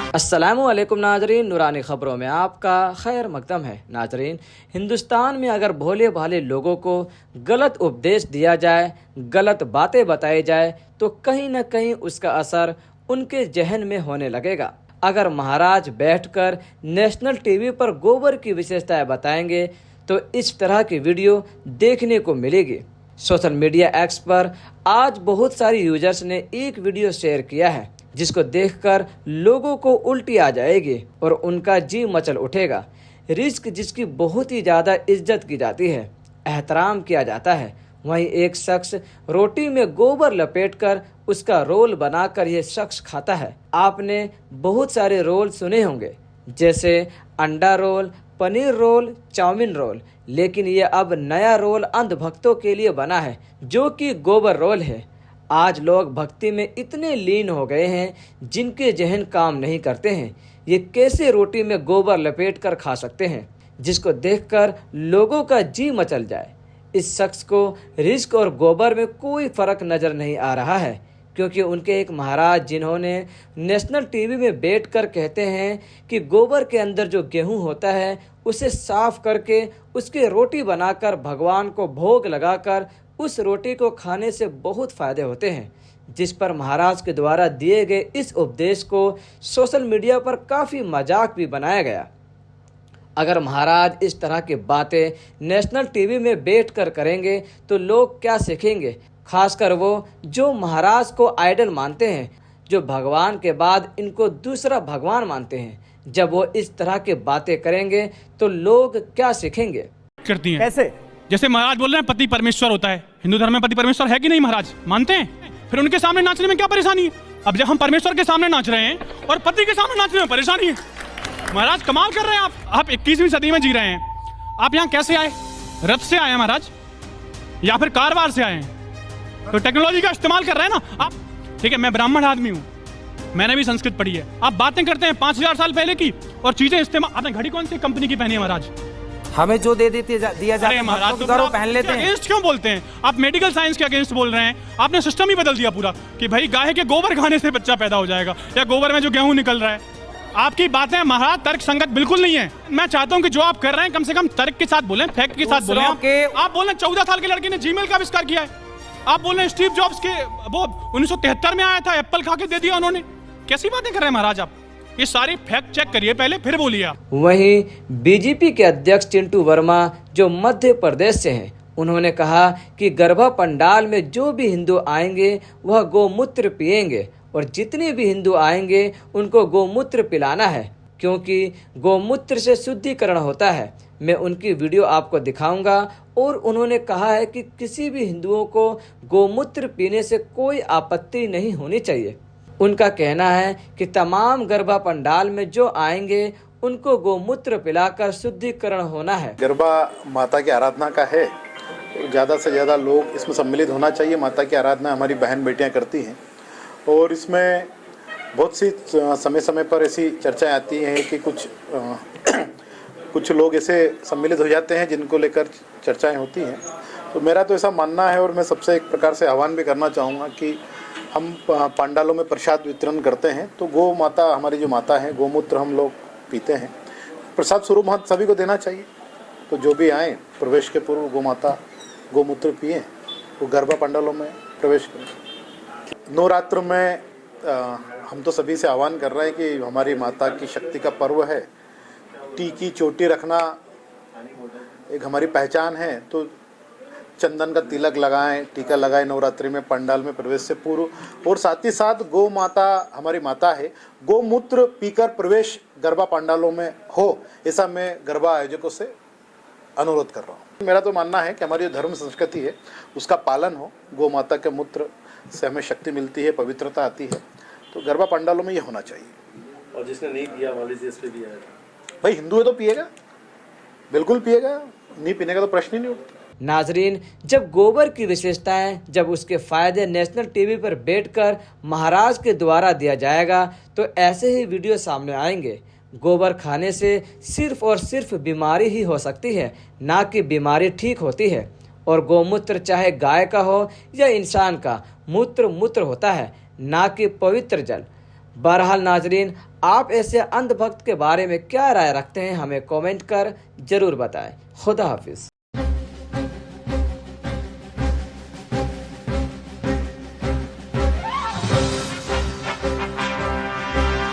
अस्सलामुअलैकुम नाजरीन, नूरानी ख़बरों में आपका खैर मकदम है। नाजरीन, हिंदुस्तान में अगर भोले भाले लोगों को गलत उपदेश दिया जाए, गलत बातें बताई जाए तो कहीं न कहीं उसका असर उनके जहन में होने लगेगा। अगर महाराज बैठकर नेशनल टीवी पर गोबर की विशेषताएं बताएंगे तो इस तरह की वीडियो देखने को मिलेगी। सोशल मीडिया एक्स पर आज बहुत सारे यूजर्स ने एक वीडियो शेयर किया है जिसको देखकर लोगों को उल्टी आ जाएगी और उनका जी मचल उठेगा। रिस्क जिसकी बहुत ही ज़्यादा इज्जत की जाती है, एहतराम किया जाता है, वहीं एक शख्स रोटी में गोबर लपेटकर उसका रोल बनाकर यह शख्स खाता है। आपने बहुत सारे रोल सुने होंगे जैसे अंडा roll, paneer roll, chowmein roll, लेकिन ये अब नया रोल अंधभक्तों के लिए बना है जो कि गोबर रोल है। आज लोग भक्ति में इतने लीन हो गए हैं जिनके जहन काम नहीं करते हैं। ये कैसे रोटी में गोबर लपेट कर खा सकते हैं, जिसको देखकर लोगों का जी मचल जाए। इस शख्स को रिस्क और गोबर में कोई फ़र्क नज़र नहीं आ रहा है, क्योंकि उनके एक महाराज जिन्होंने नेशनल टीवी में बैठकर कहते हैं कि गोबर के अंदर जो गेहूं होता है उसे साफ करके उसकी रोटी बनाकर भगवान को भोग लगाकर उस रोटी को खाने से बहुत फ़ायदे होते हैं, जिस पर महाराज के द्वारा दिए गए इस उपदेश को सोशल मीडिया पर काफ़ी मजाक भी बनाया गया। अगर महाराज इस तरह की बातें नेशनल टीवी में बैठकर करेंगे तो लोग क्या सीखेंगे, खासकर वो जो महाराज को आइडल मानते हैं, जो भगवान के बाद इनको दूसरा भगवान मानते हैं। जब वो इस तरह की बातें करेंगे तो लोग क्या सीखेंगे। करती हैं कैसे? जैसे महाराज बोल रहे हैं पति परमेश्वर होता है, हिंदू धर्म में पति परमेश्वर है कि नहीं महाराज, मानते हैं? फिर उनके सामने नाचने में क्या परेशानी है? अब जब हम परमेश्वर के सामने नाच रहे हैं और पति के सामने नाचने में परेशानी है। महाराज कमाल कर रहे हैं आप 21वीं सदी में जी रहे हैं। आप यहाँ कैसे आए? रथ से आए हैं महाराज या फिर कारवार से आए हैं? तो टेक्नोलॉजी का इस्तेमाल कर रहे हैं ना आप। ठीक है, मैं ब्राह्मण आदमी हूँ, मैंने भी संस्कृत पढ़ी है। आप बातें करते हैं 5000 साल पहले की और चीजें इस्तेमाल। आपने घड़ी कौन सी कंपनी की पहनी है महाराज? हमें जो दिया जाता है महाराज, तो पहन लेते हैं। अगेंस्ट क्यों बोलते हैं आप? मेडिकल साइंस के अगेंस्ट बोल रहे हैं। आपने सिस्टम ही बदल दिया पूरा कि भाई गाय के गोबर खाने से बच्चा पैदा हो जाएगा या गोबर में जो गेहूं निकल रहा है। आपकी बातें महाराज तर्क संगत बिल्कुल नहीं है। मैं चाहता हूं कि जो आप कर रहे हैं कम से कम तर्क के साथ बोलें, फैक्ट के साथ बोलें। आप बोल रहे हैं 14 साल के लड़के ने जीमेल का आविष्कार किया है। आप बोल रहे हैं स्टीव जॉब्स के वो 1973 में आया था, एप्पल खा के दे दिया उन्होंने। कैसी बातें कर रहे हैं महाराज आप? ये सारी फैक्ट चेक करिए पहले, फिर बोलिए आप। वहीं बीजेपी के अध्यक्ष चिंटू वर्मा जो मध्य प्रदेश से हैं, उन्होंने कहा कि गरबा पंडाल में जो भी हिंदू आएंगे वह गोमूत्र पिएंगे और जितने भी हिंदू आएंगे उनको गोमूत्र पिलाना है, क्योंकि गोमूत्र से शुद्धिकरण होता है। मैं उनकी वीडियो आपको दिखाऊंगा और उन्होंने कहा है कि किसी भी हिंदुओं को गोमूत्र पीने से कोई आपत्ति नहीं होनी चाहिए। उनका कहना है कि तमाम गरबा पंडाल में जो आएंगे उनको गोमूत्र पिलाकर शुद्धिकरण होना है। गरबा माता की आराधना का है, ज़्यादा से ज़्यादा लोग इसमें सम्मिलित होना चाहिए। माता की आराधना हमारी बहन बेटियां करती हैं और इसमें बहुत सी समय समय पर ऐसी चर्चाएं आती हैं कि कुछ लोग ऐसे सम्मिलित हो जाते हैं जिनको लेकर चर्चाएं होती हैं। तो मेरा तो ऐसा मानना है और मैं सबसे एक प्रकार से आह्वान भी करना चाहूँगा कि हम पंडालों में प्रसाद वितरण करते हैं तो गौ माता हमारी जो माता है, गोमूत्र हम लोग पीते हैं, प्रसाद स्वरूप हम सभी को देना चाहिए। तो जो भी आए प्रवेश के पूर्व गौ माता गोमूत्र पिए, वो गरबा पंडालों में प्रवेश करें। नवरात्र में हम तो सभी से आह्वान कर रहे हैं कि हमारी माता की शक्ति का पर्व है। टीकी चोटी रखना एक हमारी पहचान है, तो चंदन का तिलक लगाएं, टीका लगाएं नवरात्रि में पंडाल में प्रवेश से पूर्व। और साथ ही साथ गौ माता हमारी माता है, गोमूत्र पीकर प्रवेश गरबा पंडालों में हो, ऐसा मैं गरबा आयोजकों से अनुरोध कर रहा हूँ। मेरा तो मानना है कि हमारी जो धर्म संस्कृति है उसका पालन हो। गौ माता के मूत्र से हमें शक्ति मिलती है, पवित्रता आती है, तो गरबा पंडालों में ये होना चाहिए। और जिसने नहीं पिया वाले से इसलिए दिया है भाई, हिंदू है तो पिएगा, बिल्कुल पिएगा, नहीं पीने का तो प्रश्न ही नहीं उठता। नाजरीन, जब गोबर की विशेषताएं, जब उसके फायदे नेशनल टीवी पर बैठकर महाराज के द्वारा दिया जाएगा तो ऐसे ही वीडियो सामने आएंगे। गोबर खाने से सिर्फ और सिर्फ बीमारी ही हो सकती है, ना कि बीमारी ठीक होती है। और गोमूत्र चाहे गाय का हो या इंसान का, मूत्र होता है, ना कि पवित्र जल। बहरहाल नाजरीन, आप ऐसे अंधभक्त के बारे में क्या राय रखते हैं, हमें कमेंट कर जरूर बताएं। खुदा हाफिज़।